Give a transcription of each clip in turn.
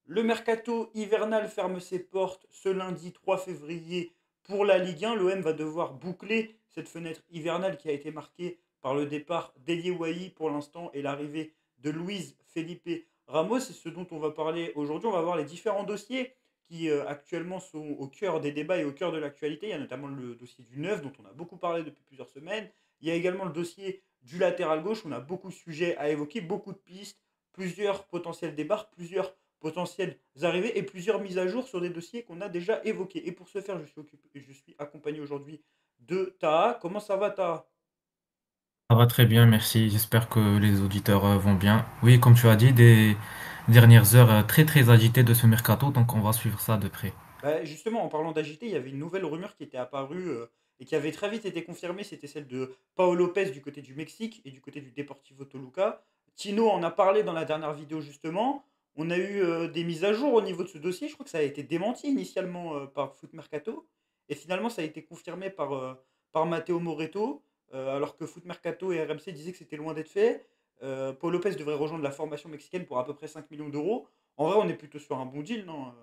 Le mercato hivernal ferme ses portes ce lundi 3 février pour la Ligue 1. L'OM va devoir boucler cette fenêtre hivernale qui a été marquée par le départ d'Elie Wahi pour l'instant et l'arrivée de Luis Felipe Ramos. C'est ce dont on va parler aujourd'hui. On va voir les différents dossiers qui actuellement sont au cœur des débats et au cœur de l'actualité. Il y a notamment le dossier du neuf dont on a beaucoup parlé depuis plusieurs semaines. Il y a également le dossier du latéral gauche. On a beaucoup de sujets à évoquer, beaucoup de pistes, plusieurs potentiels débats, plusieurs potentielles arrivées et plusieurs mises à jour sur des dossiers qu'on a déjà évoqués. Et pour ce faire, je suis accompagné aujourd'hui de Taha. Comment ça va, Taha? Ça va très bien, merci. J'espère que les auditeurs vont bien. Oui, comme tu as dit, des dernières heures très très agitées de ce mercato, donc on va suivre ça de près. Bah, justement, en parlant d'agité, il y avait une nouvelle rumeur qui était apparue et qui avait très vite été confirmée. C'était celle de Paolo Lopez du côté du Mexique et du côté du Deportivo Toluca. Tino en a parlé dans la dernière vidéo, justement. On a eu des mises à jour au niveau de ce dossier. Je crois que ça a été démenti initialement par Foot Mercato. Et finalement, ça a été confirmé par Matteo Moretto. Alors que Foot Mercato et RMC disaient que c'était loin d'être fait. Paul Lopez devrait rejoindre la formation mexicaine pour à peu près 5 millions d'euros. En vrai, on est plutôt sur un bon deal, non?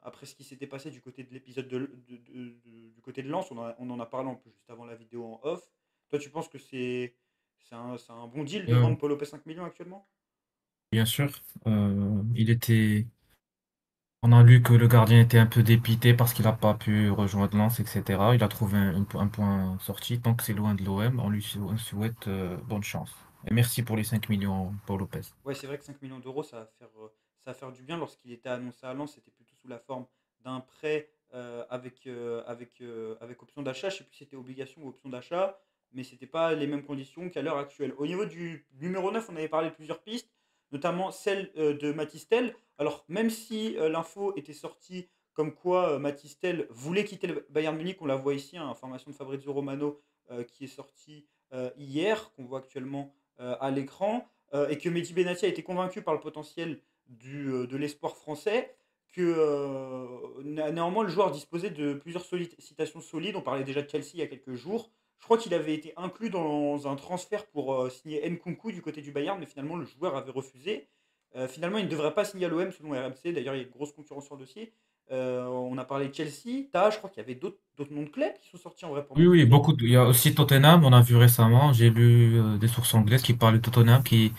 Après ce qui s'était passé du côté de l'épisode du côté de Lens, on en a parlé un peu juste avant la vidéo en off. Toi, tu penses que c'est un bon deal de Euh, vendre Paul Lopez 5 millions actuellement? Bien sûr, on a lu que le gardien était un peu dépité parce qu'il n'a pas pu rejoindre Lens, etc. Il a trouvé un point sorti, donc c'est loin de l'OM. On souhaite bonne chance. Et merci pour les 5 millions pour Lopez. Ouais, c'est vrai que 5 millions d'euros, ça va faire du bien. Lorsqu'il était annoncé à Lens, c'était plutôt sous la forme d'un prêt avec option d'achat. Je sais plus si c'était obligation ou option d'achat, mais c'était pas les mêmes conditions qu'à l'heure actuelle. Au niveau du numéro 9, on avait parlé de plusieurs pistes, notamment celle de Matistel. Alors, même si l'info était sortie comme quoi Matistel voulait quitter le Bayern Munich, on la voit ici, hein, information de Fabrizio Romano qui est sortie hier, qu'on voit actuellement à l'écran et que Mehdi Benati a été convaincu par le potentiel de l'espoir français, que néanmoins le joueur disposait de plusieurs sollicitations solides. On parlait déjà de Chelsea il y a quelques jours. Je crois qu'il avait été inclus dans un transfert pour signer Nkunku du côté du Bayern, mais finalement le joueur avait refusé. Finalement, il ne devrait pas signer à l'OM selon RMC. D'ailleurs, il y a une grosse concurrence sur le dossier. On a parlé de Chelsea. Je crois qu'il y avait d'autres noms de clubs qui sont sortis en vrai pour Oui, oui, Matistel. il y a aussi Tottenham, on a vu récemment, j'ai lu des sources anglaises qui parlent de Tottenham qui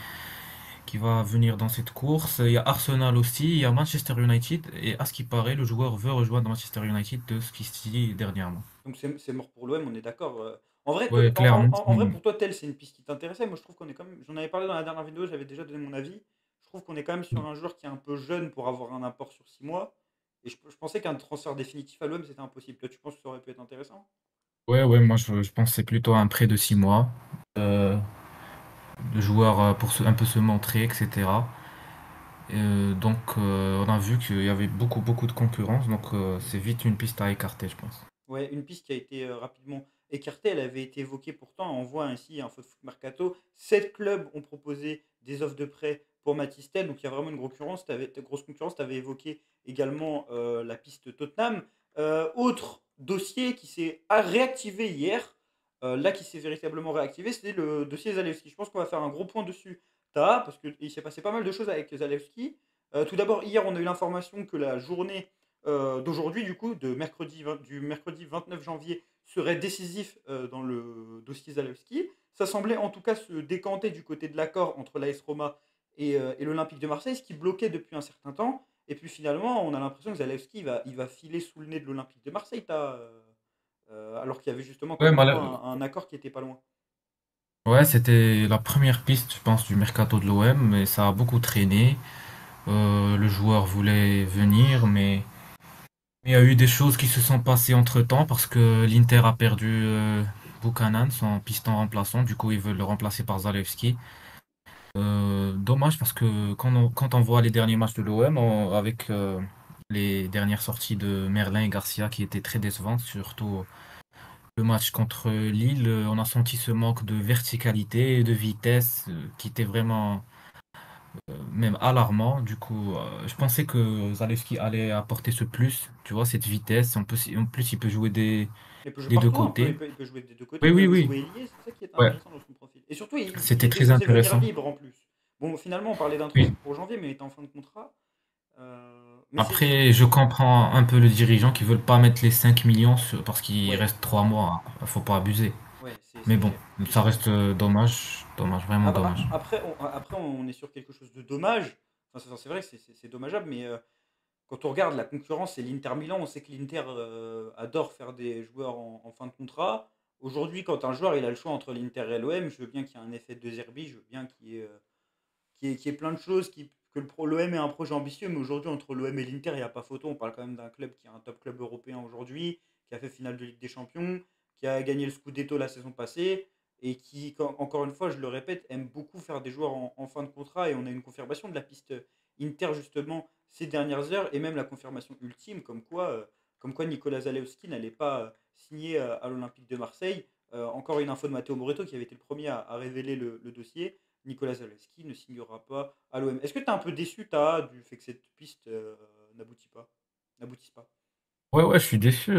va venir dans cette course. Il y a Arsenal aussi, il y a Manchester United, et à ce qui paraît, le joueur veut rejoindre Manchester United de ce qui se dit dernièrement. Donc c'est mort pour l'OM, on est d'accord. En vrai, Oui, clairement. en vrai, pour toi, tel, c'est une piste qui t'intéressait. Moi, je trouve qu'on est quand même. J'en avais parlé dans la dernière vidéo, j'avais déjà donné mon avis. Je trouve qu'on est quand même sur un joueur qui est un peu jeune pour avoir un apport sur 6 mois. Et je pensais qu'un transfert définitif à l'OM, c'était impossible. Toi, tu penses que ça aurait pu être intéressant? Ouais, ouais, moi je pense que c'est plutôt un prêt de 6 mois. Euh, le joueur pour un peu se montrer, etc. On a vu qu'il y avait beaucoup de concurrence, donc c'est vite une piste à écarter, je pense. Ouais, une piste qui a été rapidement écartée, elle avait été évoquée pourtant. On voit ainsi un Foot Mercato. 7 clubs ont proposé des offres de prêt pour Matistel, donc il y a vraiment une grosse concurrence. Tu avais évoqué également la piste Tottenham. Autre dossier qui s'est réactivé hier, là qui s'est véritablement réactivé, c'était le dossier Zalewski. Je pense qu'on va faire un gros point dessus, parce qu'il s'est passé pas mal de choses avec Zalewski. Tout d'abord, hier, on a eu l'information que la journée d'aujourd'hui, du coup, du mercredi 29 janvier, serait décisif dans le dossier Zalewski. Ça semblait en tout cas se décanter du côté de l'accord entre l'AS Roma et l'Olympique de Marseille, ce qui bloquait depuis un certain temps. Et puis finalement, on a l'impression que Zalewski il va filer sous le nez de l'Olympique de Marseille, alors qu'il y avait justement, Ouais, encore une fois, un accord qui était pas loin. ouais, c'était la première piste, je pense, du mercato de l'OM, mais ça a beaucoup traîné. Le joueur voulait venir, mais il y a eu des choses qui se sont passées entre-temps parce que l'Inter a perdu Buchanan, son piston remplaçant. Du coup, ils veulent le remplacer par Zalewski. Dommage parce que quand on voit les derniers matchs de l'OM, avec les dernières sorties de Merlin et Garcia qui étaient très décevantes, surtout le match contre Lille, on a senti ce manque de verticalité et de vitesse qui était vraiment même alarmant. Du coup, je pensais que Zalewski allait apporter ce plus, tu vois, cette vitesse. En plus, il peut jouer Il peut jouer des deux partout, hein. côtés. Il peut jouer des deux côtés, Oui, il peut oui, même oui. jouer ailier, c'est ça qui est Ouais, intéressant dans son profil. Et surtout, il c'était était très censé venir intéressant. libre en plus. Bon, finalement, on parlait d'un Oui. transfert pour janvier, mais il était en fin de contrat. Mais Après, je comprends un peu le dirigeant qui veulent pas mettre les 5 millions parce qu'il ouais, reste 3 mois. Faut pas abuser. ouais, Mais c'est bon, cher. ça Effectivement. reste dommage. Dommage, vraiment dommage. Après, on est sur quelque chose de dommage. Enfin, c'est vrai que c'est dommageable, mais quand on regarde la concurrence, c'est l'Inter Milan. On sait que l'Inter adore faire des joueurs en fin de contrat. Aujourd'hui, quand un joueur il a le choix entre l'Inter et l'OM, je veux bien qu'il y ait un effet de Zerbi, je veux bien qu'il y ait plein de choses, que l'OM ait un projet ambitieux, mais aujourd'hui, entre l'OM et l'Inter, il n'y a pas photo. On parle quand même d'un club qui est un top club européen aujourd'hui, qui a fait finale de Ligue des Champions, qui a gagné le Scudetto la saison passée, et qui, encore une fois, je le répète, aime beaucoup faire des joueurs en fin de contrat. Et on a une confirmation de la piste Inter, justement, ces dernières heures, et même la confirmation ultime, comme quoi Nicolas Zalewski n'allait pas signer à l'Olympique de Marseille. Encore une info de Matteo Moretto qui avait été le premier à révéler le dossier. Nicolas Zalewski ne signera pas à l'OM. Est-ce que tu es un peu déçu, du fait que cette piste n'aboutit pas n'aboutisse pas? Ouais, ouais, je suis déçu.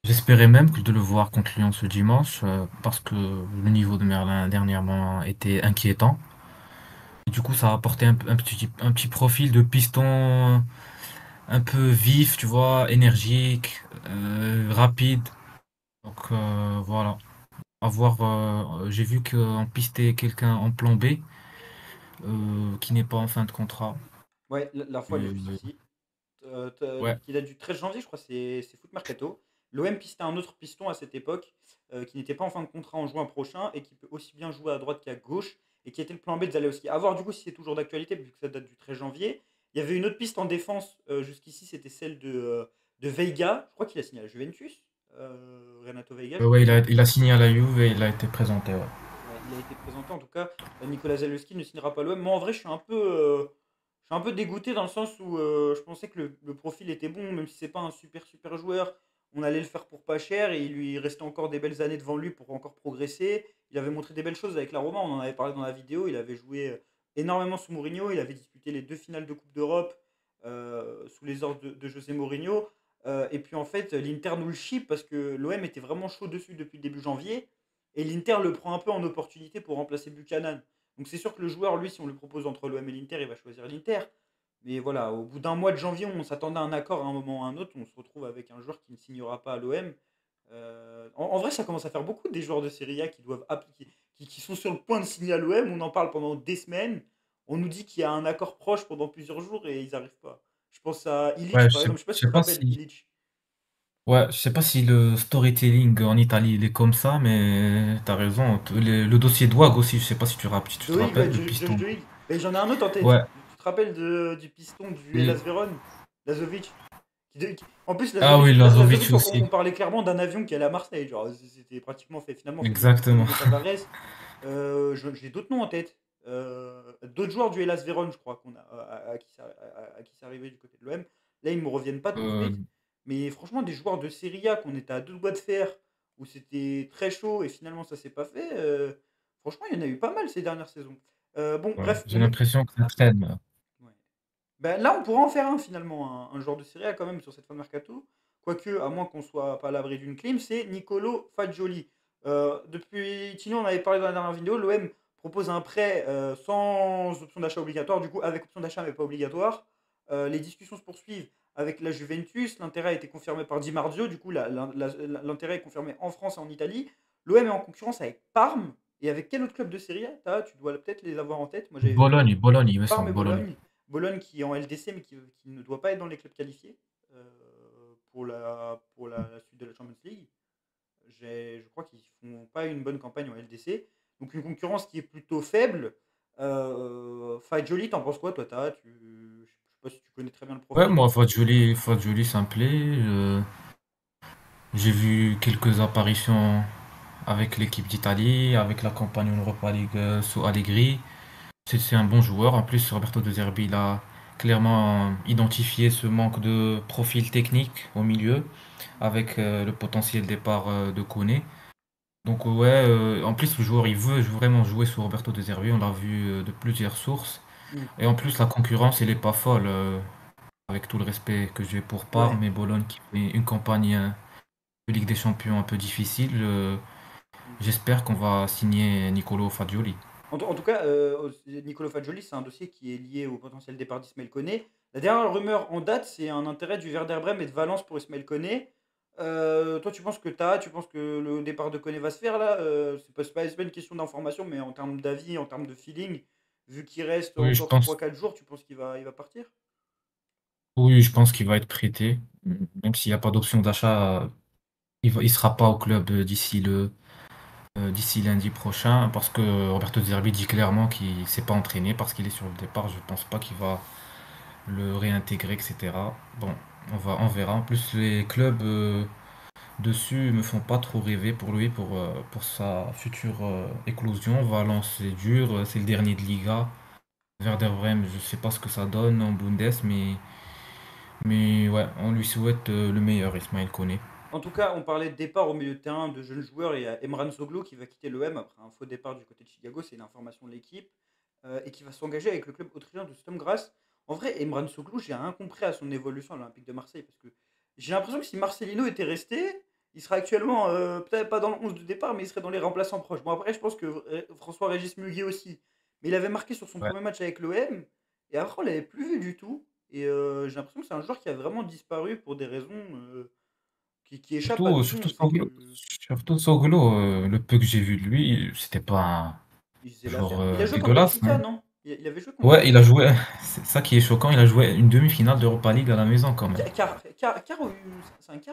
J'espérais même de le voir contre Lyon ce dimanche parce que le niveau de Merlin dernièrement était inquiétant. Et du coup, ça a apporté un petit profil de piston un peu vif, tu vois, énergique, rapide. Donc voilà. J'ai vu qu'on pistait quelqu'un en plan B qui n'est pas en fin de contrat. Ouais, l'info elle est juste Euh, ici. ouais. Qui date du 13 janvier, je crois, c'est Foot Mercato. L'OM pistait un autre piston à cette époque qui n'était pas en fin de contrat en juin prochain et qui peut aussi bien jouer à droite qu'à gauche et qui était le plan B de Zalewski. À voir du coup si c'est toujours d'actualité vu que ça date du 13 janvier. Il y avait une autre piste en défense jusqu'ici, c'était celle de Veiga. Je crois qu'il a signé à la Juventus. Renato Veiga, je crois Ouais, qu'il a signé. il a signé à la Juve et il a été présenté. Ouais. Ouais, il a été présenté en tout cas. Nicolas Zalewski ne signera pas l'OM. Moi en vrai, je suis un peu dégoûté dans le sens où je pensais que le profil était bon, même si c'est pas un super super joueur. On allait le faire pour pas cher et il lui restait encore des belles années devant lui pour encore progresser. Il avait montré des belles choses avec la Roma, on en avait parlé dans la vidéo. Il avait joué énormément sous Mourinho. Il avait disputé les deux finales de Coupe d'Europe sous les ordres de José Mourinho. Et puis en fait, l'Inter nous le chip parce que l'OM était vraiment chaud dessus depuis le début janvier. Et l'Inter le prend un peu en opportunité pour remplacer Buchanan. Donc c'est sûr que le joueur, lui, si on lui propose entre l'OM et l'Inter, il va choisir l'Inter. Mais voilà, au bout d'un mois de janvier, on s'attendait à un accord à un moment ou à un autre. On se retrouve avec un joueur qui ne signera pas à l'OM. En vrai, ça commence à faire beaucoup des joueurs de Serie A qui doivent appliquer, qui sont sur le point de signer à l'OM. On en parle pendant des semaines. On nous dit qu'il y a un accord proche pendant plusieurs jours et ils n'arrivent pas. Je pense à Ouais, Illich, par exemple. Je sais pas je si tu sais te pas rappelles, si, Illich. ouais, je sais pas si le storytelling en Italie il est comme ça, mais t'as raison. Le dossier Douag aussi, je sais pas si tu te Doig, ouais, rappelles, le Josh piston. Doig. Mais j'en ai un autre en tête. Ouais. Tu te rappelles du piston du Et- Hellas Vérone, Lazovic. En plus, Ah oui, Lazovic Lazovic, on aussi. parlait clairement d'un avion qui allait à Marseille. Genre, c'était pratiquement fait. Finalement, c'est devenu Exactement. Bruno Tavares. J'ai d'autres noms en tête. D'autres joueurs du Hellas Vérone, je crois, à qui c'est arrivé du côté de l'OM. Là, ils ne me reviennent pas tout de Euh, suite. Mais franchement, des joueurs de Serie A qu'on était à deux doigts de faire, où c'était très chaud et finalement ça s'est pas fait. Franchement, il y en a eu pas mal ces dernières saisons. Bon, ouais, bref, j'ai l'impression que ça traîne. Ouais. Ben, là, on pourra en faire un finalement, un joueur de Serie A quand même sur cette fin de mercato. Quoique, à moins qu'on soit pas à l'abri d'une clim, c'est Nicolo Fagioli. Depuis Tino, on avait parlé dans la dernière vidéo, l'OM propose un prêt sans option d'achat obligatoire, du coup avec option d'achat mais pas obligatoire. Les discussions se poursuivent avec la Juventus, l'intérêt a été confirmé par Di Marzio, du coup l'intérêt est confirmé en France et en Italie. L'OM est en concurrence avec Parme et avec quel autre club de Serie A? Tu dois peut-être les avoir en tête. Moi j'avais vu Bologne, il me Parme et semble, Bologne. Bologne. Bologne qui est en LDC mais qui ne doit pas être dans les clubs qualifiés pour la suite de la Champions League. Je crois qu'ils font pas une bonne campagne en LDC. Donc une concurrence qui est plutôt faible. Fagioli, t'en penses quoi toi je sais pas si tu connais très bien le Ouais, profil. moi, Fagioli, ça me plaît. J'ai vu quelques apparitions avec l'équipe d'Italie, avec la campagne Europa League sous Allegri. C'est un bon joueur. En plus, Roberto De Zerbi, il a clairement identifié ce manque de profil technique au milieu, avec le potentiel départ de Koné. Donc ouais, en plus le joueur il veut vraiment jouer sous Roberto De Zerbi, on l'a vu de plusieurs sources. Mm. Et en plus la concurrence elle est pas folle, avec tout le respect que j'ai pour Parme, Ouais. mais Bologne qui fait une campagne de Ligue des Champions un peu difficile. Mm. J'espère qu'on va signer Nicolo Fagioli. En tout cas, Nicolo Fagioli, c'est un dossier qui est lié au potentiel départ d'Ismaël Koné. La dernière rumeur en date, c'est un intérêt du Werder Bremen et de Valence pour Ismaël Koné. Toi, tu penses que le départ de Koné va se faire là? C'est pas une question d'information, mais en termes d'avis, en termes de feeling, vu qu'il reste Oui, je encore trois pense, quatre jours, tu penses il va partir? oui, je pense qu'il va être prêté. Même s'il n'y a pas d'option d'achat, il sera pas au club d'ici lundi prochain parce que Roberto De Zerbi dit clairement qu'il s'est pas entraîné parce qu'il est sur le départ. Je pense pas qu'il va le réintégrer, etc. Bon, on verra. En plus, les clubs dessus me font pas trop rêver pour lui, pour sa future éclosion. Valence, c'est dur, c'est le dernier de Liga. Werder Bremen, je sais pas ce que ça donne en Bundes, mais ouais, on lui souhaite le meilleur, Ismaël Koné. En tout cas, on parlait de départ au milieu de terrain de jeunes joueurs. Il y a Emran Soglo qui va quitter l'OM après un faux départ du côté de Chicago. C'est une information de l'équipe. Et qui va s'engager avec le club autrichien de Sturm Graz. En vrai, Emran Soglo, j'ai rien compris à son évolution à l'Olympique de Marseille. Parce que j'ai l'impression que si Marcelino était resté, il serait actuellement, peut-être pas dans le 11 de départ, mais il serait dans les remplaçants proches. Bon, après, je pense que François-Régis Muguet aussi. Mais il avait marqué sur son Ouais. premier match avec l'OM. Et après, on l'avait plus vu du tout. Et j'ai l'impression que c'est un joueur qui a vraiment disparu pour des raisons qui échappent à Surtout, tout le surtout monde. C'est Soglo, que surtout Soglo, le peu que j'ai vu de lui, c'était pas il faisait un joueur l'affaire. Il a joué contre dégueulasse, Benfica, non? non? Il avait joué contre Ouais, il a Benfica. joué, c'est ça qui est choquant, il a joué une demi-finale d'Europa League à la maison quand même. C'est un quart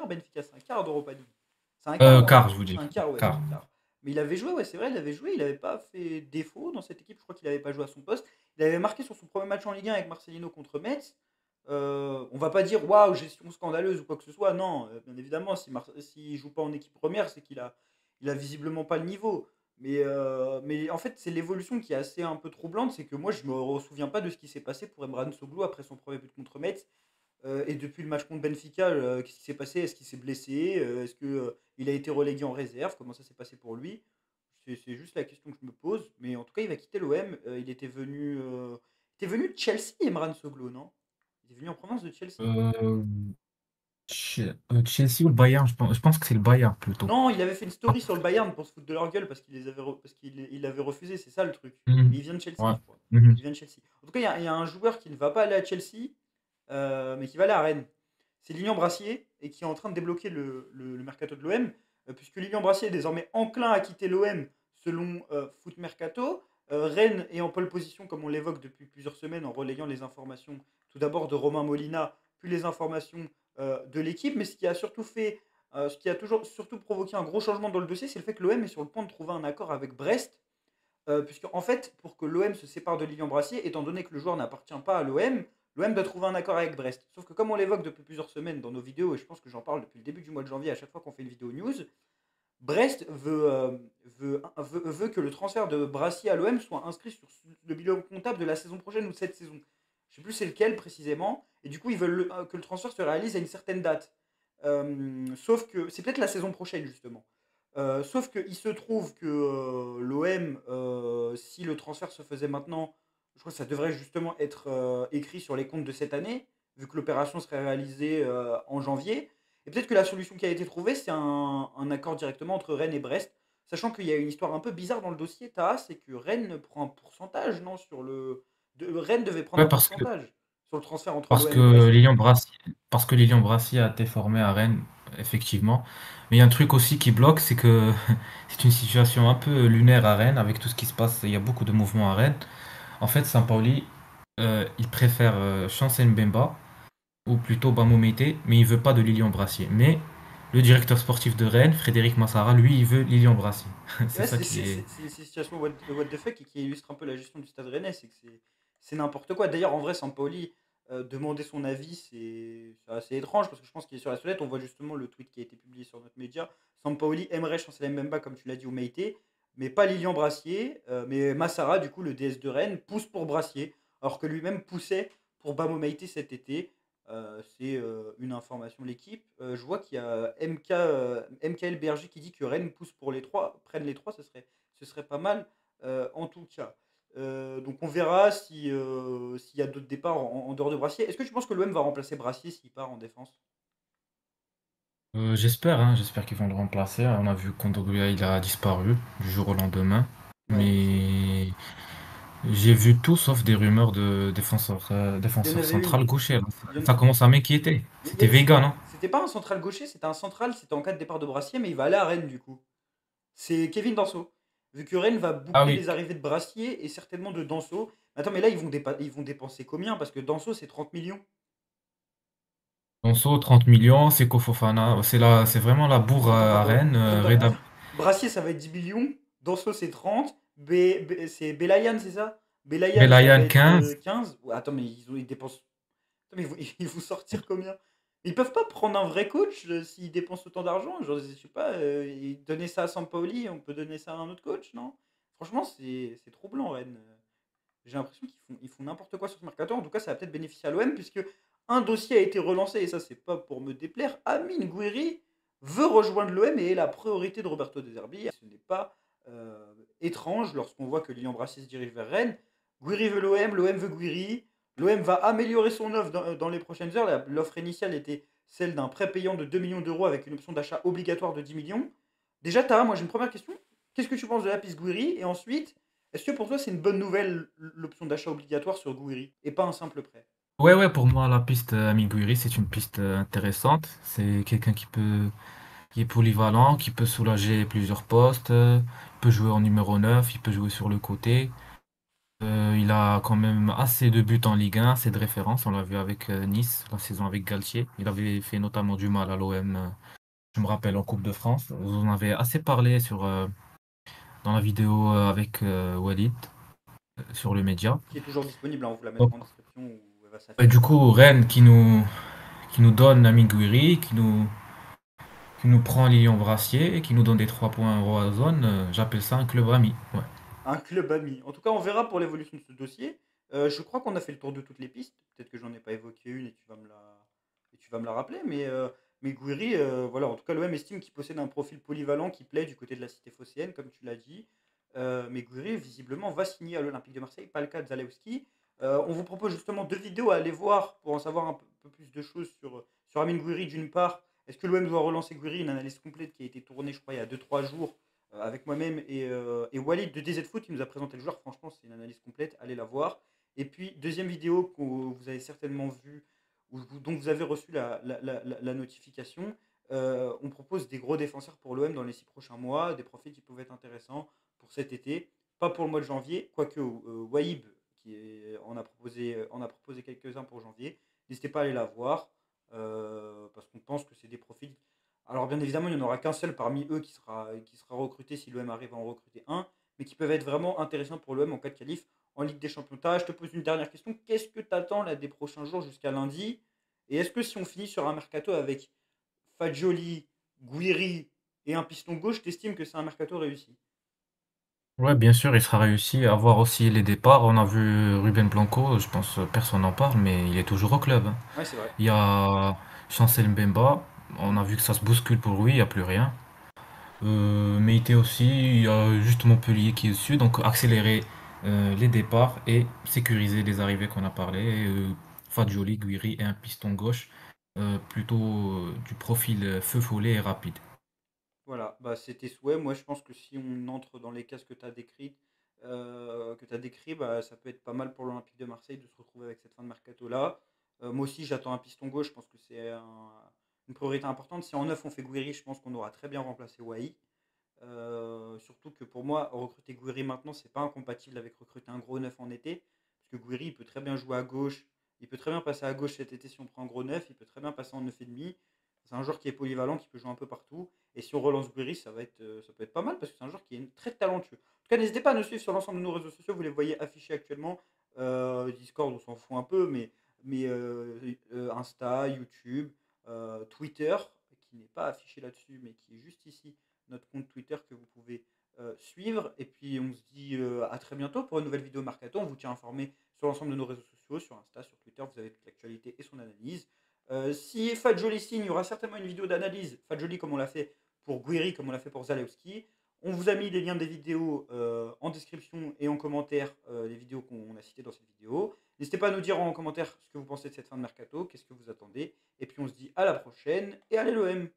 Benfica, c'est un quart d'Europa League. C'est un quart, non? Quart, je vous C'est dis. un quart, ouais, c'est Quart. un quart. Mais il avait joué, ouais, c'est vrai, il avait joué, il n'avait pas fait défaut dans cette équipe, je crois qu'il n'avait pas joué à son poste. Il avait marqué sur son premier match en Ligue 1 avec Marcelino contre Metz. On va pas dire waouh, gestion scandaleuse ou quoi que ce soit, non, bien évidemment, s'il joue pas en équipe première, c'est il a visiblement pas le niveau. Mais en fait, c'est l'évolution qui est assez un peu troublante, c'est que moi je me souviens pas de ce qui s'est passé pour Emran Soglu après son premier but contre Metz. Et depuis le match contre Benfica, qu'est-ce qui s'est passé? Est-ce qu'il s'est blessé? Est-ce que il a été relégué en réserve? Comment ça s'est passé pour lui? C'est juste la question que je me pose. Mais en tout cas, il va quitter l'OM. Il était venu de Chelsea, Emran Soglo, non? Il est venu en province de Chelsea. Euh, Chelsea ou le Bayern, je pense que c'est le Bayern plutôt. Non, il avait fait une story sur le Bayern pour se foutre de leur gueule parce parce qu'il avait refusé, c'est ça le truc. Mhm. Mais il vient de Chelsea, Ouais. je crois. Mhm. Il vient de Chelsea. En tout cas, il y a un joueur qui ne va pas aller à Chelsea, mais qui va aller à Rennes. C'est Lilian Brassier et qui est en train de débloquer le mercato de l'OM, puisque Lilian Brassier est désormais enclin à quitter l'OM selon Foot Mercato. Rennes est en pole position, comme on l'évoque depuis plusieurs semaines, en relayant les informations tout d'abord de Romain Molina, puis les informations de l'équipe. Mais ce qui a toujours surtout provoqué un gros changement dans le dossier, c'est le fait que l'OM est sur le point de trouver un accord avec Brest, puisque en fait, pour que l'OM se sépare de Lilian Brassier, étant donné que le joueur n'appartient pas à l'OM, l'OM doit trouver un accord avec Brest. Sauf que comme on l'évoque depuis plusieurs semaines dans nos vidéos, et je pense que j'en parle depuis le début du mois de janvier à chaque fois qu'on fait une vidéo news, Brest veut que le transfert de Brassier à l'OM soit inscrit sur le bilan comptable de la saison prochaine ou de cette saison. Je ne sais plus c'est lequel précisément. Et du coup, ils veulent que le transfert se réalise à une certaine date. Sauf que c'est peut-être la saison prochaine justement. Sauf qu'il se trouve que l'OM, si le transfert se faisait maintenant, je crois que ça devrait justement être écrit sur les comptes de cette année, vu que l'opération serait réalisée en janvier. Et peut-être que la solution qui a été trouvée, c'est un accord directement entre Rennes et Brest, sachant qu'il y a une histoire un peu bizarre dans le dossier, Taha, c'est que Rennes prend un pourcentage, non, Rennes devait prendre Ouais, un pourcentage sur le transfert entre parce l'OM et que Brest. Lilian Brassier, parce que Lilian Brassier a été formé à Rennes, effectivement. Mais il y a un truc aussi qui bloque, c'est que c'est une situation un peu lunaire à Rennes, avec tout ce qui se passe. Il y a beaucoup de mouvements à Rennes. En fait, Sampaoli, il préfère Chancel Mbemba, ou plutôt Bamo Meïté, mais il veut pas de Lilian Brassier. Mais le directeur sportif de Rennes, Frédéric Massara, lui, il veut Lilian Brassier. C'est Ouais, ça qui est. c'est ces situations what the fuck et qui illustrent un peu la gestion du Stade Rennais, c'est que c'est n'importe quoi. D'ailleurs, en vrai, Sampaoli, demander son avis, c'est assez étrange parce que je pense qu'il est sur la sonnette. On voit justement le tweet qui a été publié sur notre média. Sampaoli aimerait Chancel Mbemba, comme tu l'as dit, ou Meïté, mais pas Lilian Brassier. Mais Massara, du coup, le DS de Rennes, pousse pour Brassier, alors que lui-même poussait pour Bamo Meïté cet été. C'est une information de l'équipe. Je vois qu'il y a MKL Berger qui dit que Rennes pousse pour les trois, prennent les trois, ce serait pas mal en tout cas. Donc on verra s'il y a d'autres départs en dehors de Brassier. Est-ce que tu penses que l'OM va remplacer Brassier s'il part en défense? J'espère, hein, j'espère qu'ils vont le remplacer. On a vu Kondogbia, il a disparu du jour au lendemain. Ouais, c'est vrai. Mais J'ai vu tout sauf des rumeurs de défenseur, Il y en défenseur avait central une. gaucher, là. Il y en- Ça commence à m'inquiéter. C'était Mais Vega, non? c'était pas un central gaucher, c'était un central, c'était en cas de départ de Brassier, mais il va aller à Rennes du coup. C'est Kevin Danso. Vu que Rennes va Ah boucler oui, les arrivées de Brassier et certainement de Danso. Attends, mais là, ils vont dépenser combien? Parce que Danso, c'est 30 millions. Donso, 30 millions, Seko Fofana. C'est vraiment la bourre à Rennes. Attends. Brassier, ça va être 10 millions. Danso, c'est 30. C'est Belayan, c'est ça? Belayan, ça va Belayan, être 15. 15. Ouais, attends, mais ils dépensent. Attends, mais ils vont sortir combien? Ils peuvent pas prendre un vrai coach s'ils dépensent autant d'argent. Genre, je sais pas, donner ça à Sampaoli, on peut donner ça à un autre coach, non? Franchement, c'est troublant, Rennes. J'ai l'impression ils font n'importe quoi sur ce mercato. En tout cas, ça va peut-être bénéficier à l'OM, puisque un dossier a été relancé, et ça, c'est pas pour me déplaire. Amine Gouiri veut rejoindre l'OM et est la priorité de Roberto De Zerbi. Ce n'est pas étrange lorsqu'on voit que Lilian Brassier se dirige vers Rennes. Gouiri veut l'OM veut Gouiri. L'OM va améliorer son offre dans les prochaines heures. L'offre initiale était celle d'un prêt payant de 2 millions d'euros avec une option d'achat obligatoire de 10 millions. Déjà, Tara, moi j'ai une première question. Qu'est-ce que tu penses de la piste Gouiri? Et ensuite, est-ce que pour toi c'est une bonne nouvelle l'option d'achat obligatoire sur Gouiri et pas un simple prêt? Ouais, ouais, pour moi, la piste Amiguiri, c'est une piste intéressante. C'est quelqu'un qui est polyvalent, qui peut soulager plusieurs postes. Il peut jouer en numéro 9, il peut jouer sur le côté. Il a quand même assez de buts en Ligue 1, assez de références. On l'a vu avec Nice, la saison avec Galtier. Il avait fait notamment du mal à l'OM, je me rappelle, en Coupe de France. Vous en avez assez parlé dans la vidéo avec Walid, sur le média. Qui est toujours disponible, hein, on vous la Donc, mettra en description où elle va et du s'afficher. coup, Rennes qui nous donne Amiguiri, qui nous prend Lilian Brassier et qui nous donne des 3 points en zone, j'appelle ça un club ami. Ouais. Un club ami. En tout cas, on verra pour l'évolution de ce dossier. Je crois qu'on a fait le tour de toutes les pistes. Peut-être que j'en ai pas évoqué une et tu vas me la rappeler. Mais Gouiri, voilà, en tout cas, l'OM estime qu'il possède un profil polyvalent qui plaît du côté de la cité phocéenne, comme tu l'as dit. Mais Gouiri, visiblement, va signer à l'Olympique de Marseille, pas le cas de Zalewski. On vous propose justement 2 vidéos à aller voir pour en savoir un peu plus de choses sur Amine Gouiri d'une part. Est-ce que l'OM doit relancer Gouiri? Une analyse complète qui a été tournée, je crois, il y a 2 3 jours avec moi-même et Walid de DZ Foot qui nous a présenté le joueur. Franchement, c'est une analyse complète, allez la voir. Et puis, deuxième vidéo que vous avez certainement vue, dont vous avez reçu la notification, on propose des gros défenseurs pour l'OM dans les 6 prochains mois, des profils qui peuvent être intéressants pour cet été, pas pour le mois de janvier, quoique Waïb en a proposé quelques-uns pour janvier. N'hésitez pas à aller la voir, parce qu'on pense que c'est des profils. Alors bien évidemment, il n'y en aura qu'un seul parmi eux qui sera recruté si l'OM arrive à en recruter un, mais qui peuvent être vraiment intéressants pour l'OM en cas de qualif en Ligue des Champions. Je te pose une dernière question. Qu'est-ce que tu attends là des prochains jours jusqu'à lundi? Et est-ce que si on finit sur un mercato avec Fagioli, Guiri et un piston gauche, t'estimes que c'est un mercato réussi? Ouais, bien sûr, il sera réussi à voir aussi les départs. On a vu Ruben Blanco, je pense personne n'en parle, mais il est toujours au club, hein. Ouais, c'est vrai. Il y a Chancel Mbemba, on a vu que ça se bouscule pour lui, il n'y a plus rien. Meïté aussi, il y a juste Montpellier qui est dessus, donc accélérer les départs et sécuriser les arrivées qu'on a parlé. Fadjoli, Guiri et un piston gauche, plutôt du profil feu follet et rapide. Voilà, bah, c'était souhait. Moi, je pense que si on entre dans les cases que tu as décrit, bah, ça peut être pas mal pour l'Olympique de Marseille de se retrouver avec cette fin de mercato-là. Moi aussi, j'attends un piston gauche. Je pense que c'est une priorité importante. Si en neuf, on fait Gouiri, je pense qu'on aura très bien remplacé Wai. Surtout que pour moi, recruter Gouiri maintenant, c'est pas incompatible avec recruter un gros neuf en été. Parce que Gouiri, il peut très bien jouer à gauche. Il peut très bien passer à gauche cet été si on prend un gros neuf. Il peut très bien passer en 9,5. C'est un joueur qui est polyvalent, qui peut jouer un peu partout. Et si on relance Gouiri, ça peut être pas mal parce que c'est un joueur qui est très talentueux. En tout cas, n'hésitez pas à nous suivre sur l'ensemble de nos réseaux sociaux. Vous les voyez affichés actuellement. Discord, on s'en fout un peu, mais Insta, YouTube, Twitter, qui n'est pas affiché là-dessus, mais qui est juste ici, notre compte Twitter que vous pouvez suivre. Et puis, on se dit à très bientôt pour une nouvelle vidéo Mercato. On vous tient informé sur l'ensemble de nos réseaux sociaux, sur Insta, sur Twitter. Vous avez toute l'actualité et son analyse. Si Fadjoli signe, il y aura certainement une vidéo d'analyse. Fadjoli comme on l'a fait pour Guiri, comme on l'a fait pour Zalewski. On vous a mis les liens des vidéos en description et en commentaire, les vidéos qu'on a citées dans cette vidéo. N'hésitez pas à nous dire en commentaire ce que vous pensez de cette fin de mercato, qu'est-ce que vous attendez. Et puis on se dit à la prochaine et allez l'OM.